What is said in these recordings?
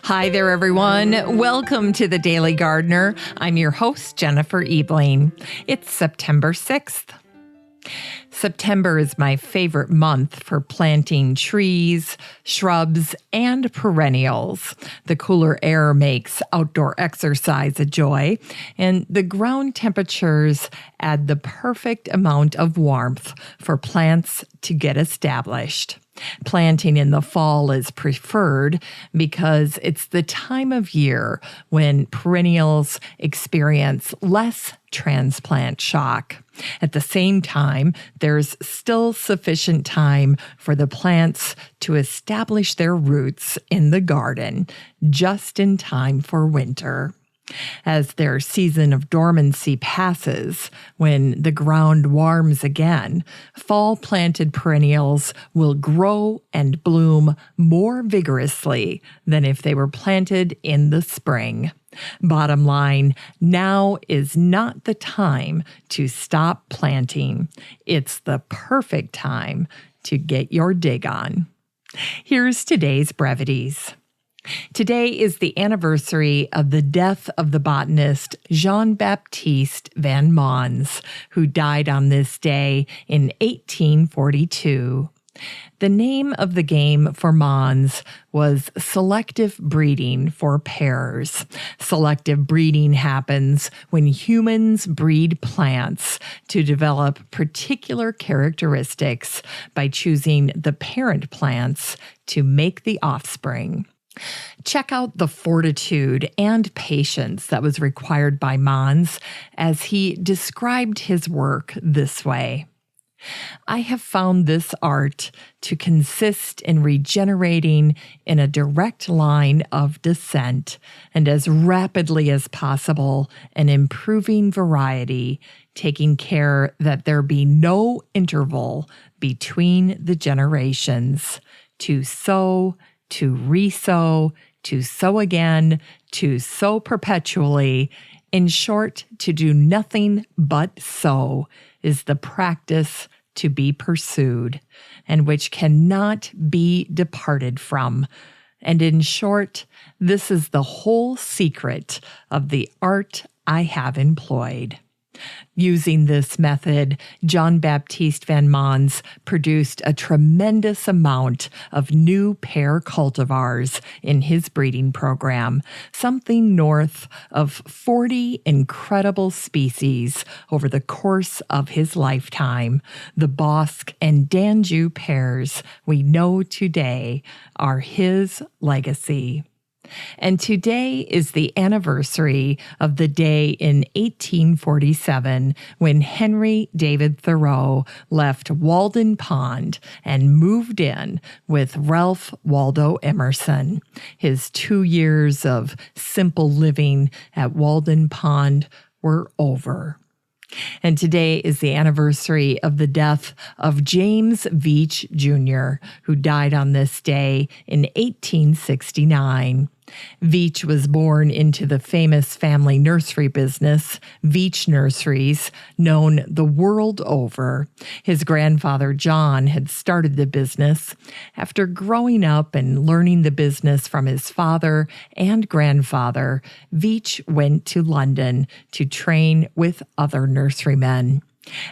Hi there, everyone. Welcome to The Daily Gardener. I'm your host, Jennifer Ebling. It's September 6th. September is my favorite month for planting trees, shrubs, and perennials. The cooler air makes outdoor exercise a joy, and the ground temperatures add the perfect amount of warmth for plants to get established. Planting in the fall is preferred because it's the time of year when perennials experience less transplant shock. At the same time, there's still sufficient time for the plants to establish their roots in the garden, just in time for winter. As their season of dormancy passes, when the ground warms again, fall-planted perennials will grow and bloom more vigorously than if they were planted in the spring. Bottom line, now is not the time to stop planting. It's the perfect time to get your dig on. Here's today's brevities. Today is the anniversary of the death of the botanist Jean-Baptiste Van Mons, who died on this day in 1842. The name of the game for Mons was selective breeding for pears. Selective breeding happens when humans breed plants to develop particular characteristics by choosing the parent plants to make the offspring. Check out the fortitude and patience that was required by Mons as he described his work this way. I have found this art to consist in regenerating in a direct line of descent and as rapidly as possible an improving variety, taking care that there be no interval between the generations, to sow, to re-sow, to sow again, to sow perpetually. In short, to do nothing but sow is the practice to be pursued, and which cannot be departed from. And in short, this is the whole secret of the art I have employed. Using this method, Jean-Baptiste Van Mons produced a tremendous amount of new pear cultivars in his breeding program, something north of 40 incredible species over the course of his lifetime. The Bosc and D'Anjou pears we know today are his legacy. And today is the anniversary of the day in 1847 when Henry David Thoreau left Walden Pond and moved in with Ralph Waldo Emerson. His 2 years of simple living at Walden Pond were over. And today is the anniversary of the death of James Veitch Jr., who died on this day in 1869. Veitch was born into the famous family nursery business, Veitch Nurseries, known the world over. His grandfather, John, had started the business. After growing up and learning the business from his father and grandfather, Veitch went to London to train with other nurserymen.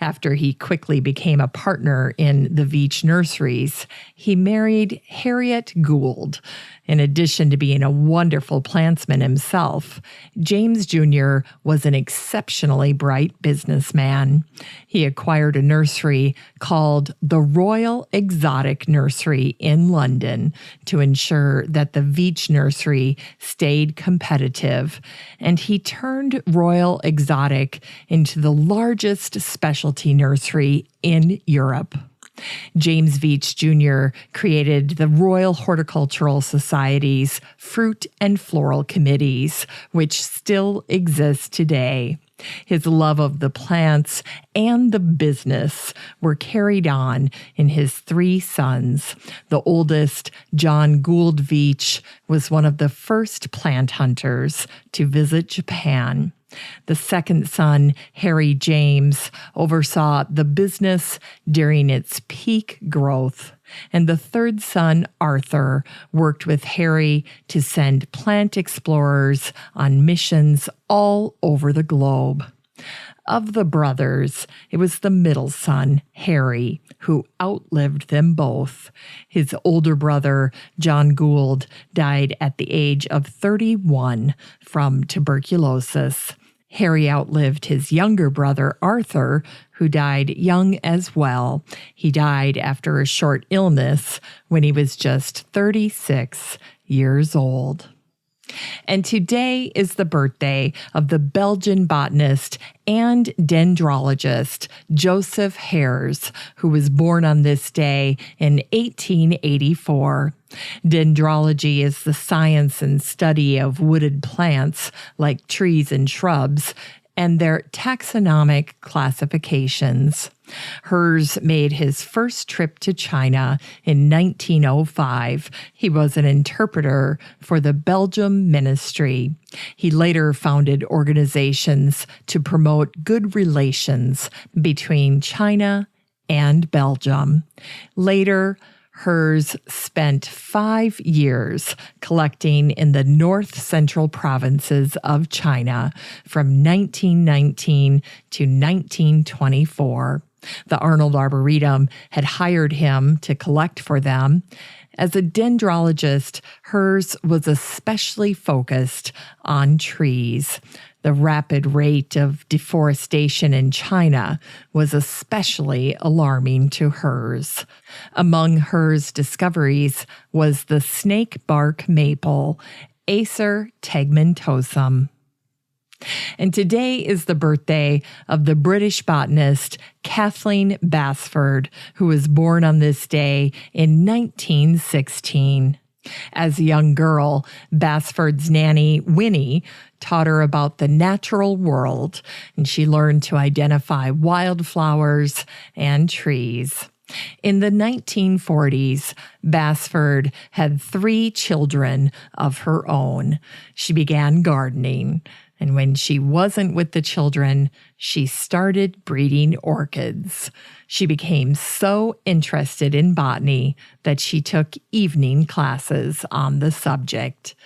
After he quickly became a partner in the Veitch Nurseries, he married Harriott Gould. In addition to being a wonderful plantsman himself, James Jr. was an exceptionally bright businessman. He acquired a nursery called the Royal Exotic Nursery in London to ensure that the Veitch Nursery stayed competitive, and he turned Royal Exotic into the largest specialty nursery in Europe. James Veitch Jr. created the Royal Horticultural Society's Fruit and Floral Committees, which still exist today. His love of the plants and the business were carried on in his 3 sons. The oldest, John Gould Veitch, was one of the first plant hunters to visit Japan. The second son, Harry James, oversaw the business during its peak growth. And the third son, Arthur, worked with Harry to send plant explorers on missions all over the globe. Of the brothers, it was the middle son, Harry, who outlived them both. His older brother, John Gould, died at the age of 31 from tuberculosis. Harry outlived his younger brother, Arthur, who died young as well. He died after a short illness when he was just 36 years old. And today is the birthday of the Belgian botanist and dendrologist Joseph Hares, who was born on this day in 1884. Dendrology is the science and study of wooded plants like trees and shrubs, and their taxonomic classifications. Hares made his first trip to China in 1905. He was an interpreter for the Belgium ministry. He later founded organizations to promote good relations between China and Belgium. Later, Hares spent 5 years collecting in the north-central provinces of China from 1919 to 1924. The Arnold Arboretum had hired him to collect for them. As a dendrologist, Hares was especially focused on trees. The rapid rate of deforestation in China was especially alarming to Hares. Among Hares' discoveries was the snake bark maple, Acer tegmentosum. And today is the birthday of the British botanist Kathleen Basford, who was born on this day in 1916. As a young girl, Basford's nanny, Winnie, taught her about the natural world, and she learned to identify wildflowers and trees. In the 1940s, Basford had 3 children of her own. She began gardening, and when she wasn't with the children, she started breeding orchids. She became so interested in botany that she took evening classes on the subject.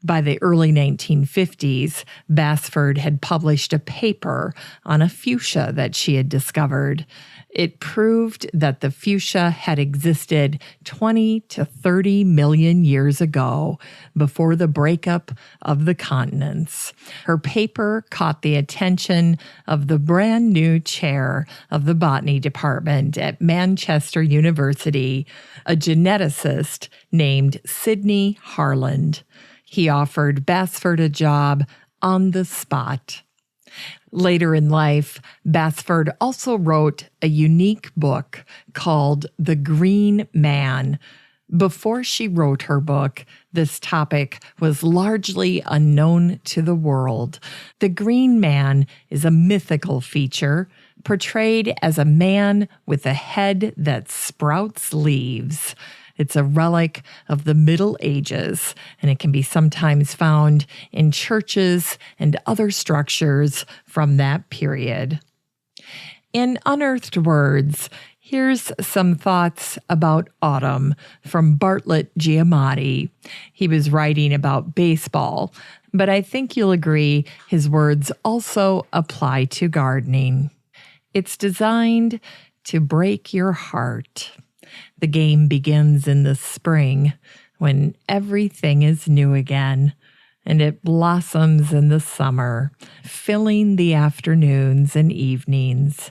By the early 1950s, Basford had published a paper on a fuchsia that she had discovered. It proved that the fuchsia had existed 20 to 30 million years ago, before the breakup of the continents. Her paper caught the attention of the brand new chair of the botany department at Manchester University, a geneticist named Sydney Harland. He offered Basford a job on the spot. Later in life, Basford also wrote a unique book called The Green Man. Before she wrote her book, this topic was largely unknown to the world. The Green Man is a mythical feature portrayed as a man with a head that sprouts leaves. It's a relic of the Middle Ages, and it can be sometimes found in churches and other structures from that period. In Unearthed Words, here's some thoughts about autumn from Bartlett Giamatti. He was writing about baseball, but I think you'll agree his words also apply to gardening. It's designed to break your heart. The game begins in the spring when everything is new again, and it blossoms in the summer, filling the afternoons and evenings.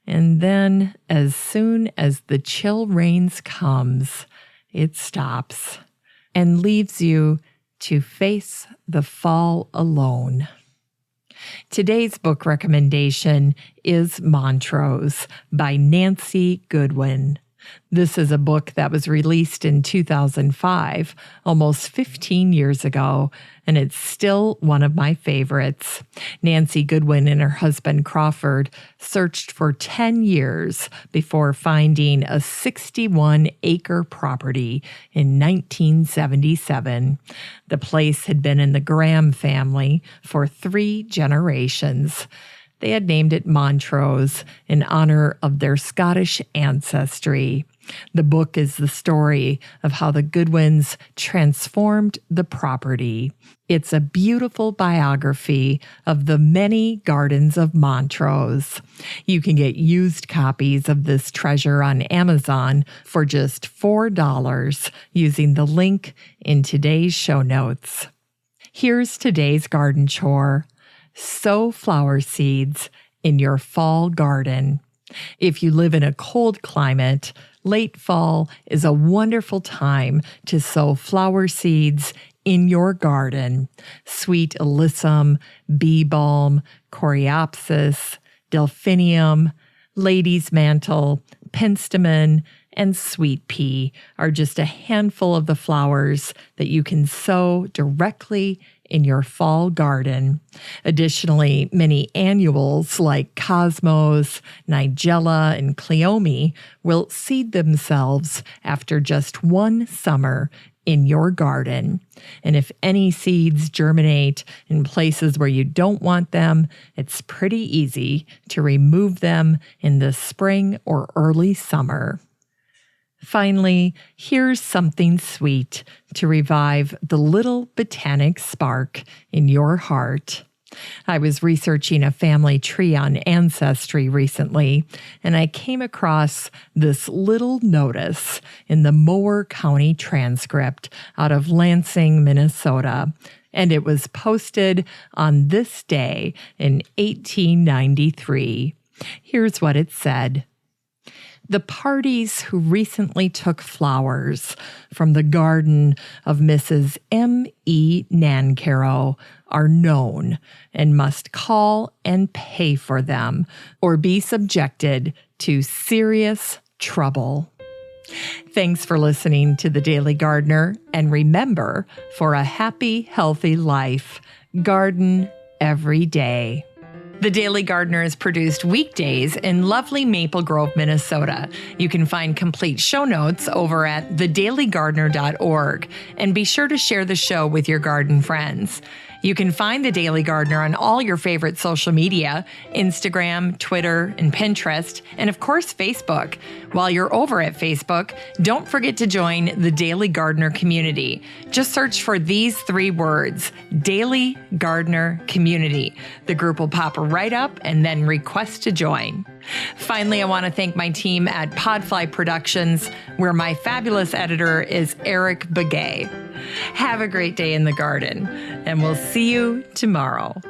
And then, as soon as the chill rains comes, it stops and leaves you to face the fall alone. Today's book recommendation is Montrose by Nancy Goodwin. This is a book that was released in 2005, almost 15 years ago, and it's still one of my favorites. Nancy Goodwin and her husband Crawford searched for 10 years before finding a 61-acre property in 1977. The place had been in the Graham family for 3 generations. they had named it Montrose in honor of their Scottish ancestry. The book is the story of how the Goodwins transformed the property. It's a beautiful biography of the many gardens of Montrose. You can get used copies of this treasure on Amazon for just $4 using the link in today's show notes. Here's today's garden chore. Sow flower seeds in your fall garden. If you live in a cold climate, late fall is a wonderful time to sow flower seeds in your garden. Sweet alyssum, bee balm, coreopsis, delphinium, lady's mantle, penstemon, and sweet pea are just a handful of the flowers that you can sow directly in your fall garden. Additionally, many annuals like cosmos, nigella, and cleome will seed themselves after just one summer in your garden. And if any seeds germinate in places where you don't want them, it's pretty easy to remove them in the spring or early summer. Finally, here's something sweet to revive the little botanic spark in your heart. I was researching a family tree on Ancestry recently, and I came across this little notice in the Mower County transcript out of Lansing, Minnesota, and it was posted on this day in 1893. Here's what it said. The parties who recently took flowers from the garden of Mrs. M.E. Nancarrow are known and must call and pay for them or be subjected to serious trouble. Thanks for listening to The Daily Gardener, and remember, for a happy, healthy life, garden every day. The Daily Gardener is produced weekdays in lovely Maple Grove, Minnesota. You can find complete show notes over at thedailygardener.org, and be sure to share the show with your garden friends. You can find The Daily Gardener on all your favorite social media, Instagram, Twitter, and Pinterest, and of course, Facebook. While you're over at Facebook, don't forget to join the Daily Gardener community. Just search for these 3 words, Daily Gardener Community. The group will pop right up and then request to join. Finally, I want to thank my team at Podfly Productions, where my fabulous editor is Eric Begay. Have a great day in the garden, and we'll see you tomorrow.